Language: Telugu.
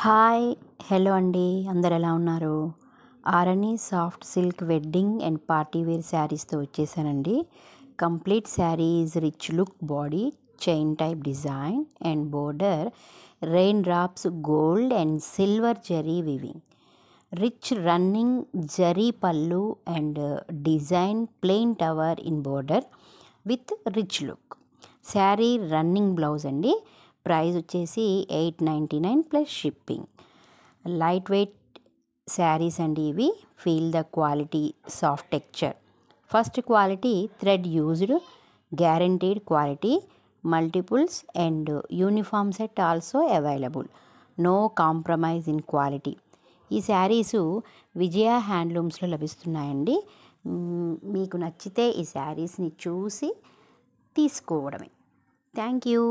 హాయ్ హలో అండి, అందరు ఎలా ఉన్నారు? Arani soft silk wedding and party wear శారీస్తో వచ్చేసానండి. Complete saris rich look, body chain type design and border rain drops gold and silver zari weaving, rich running zari pallu and design plain tower in border with rich look. Sari running blouse అండి. ప్రైస్ వచ్చేసి $899 plus shipping. Light weight saris అండి ఇవి. Feel the quality, soft texture. First quality thread used, guaranteed quality, multiples and uniform set also available. No compromise in quality. ఈ శారీసు విజయ హ్యాండ్లూమ్స్లో లభిస్తున్నాయండి. మీకు నచ్చితే ఈ శారీస్ని చూసి తీసుకోవడమే. Thank you.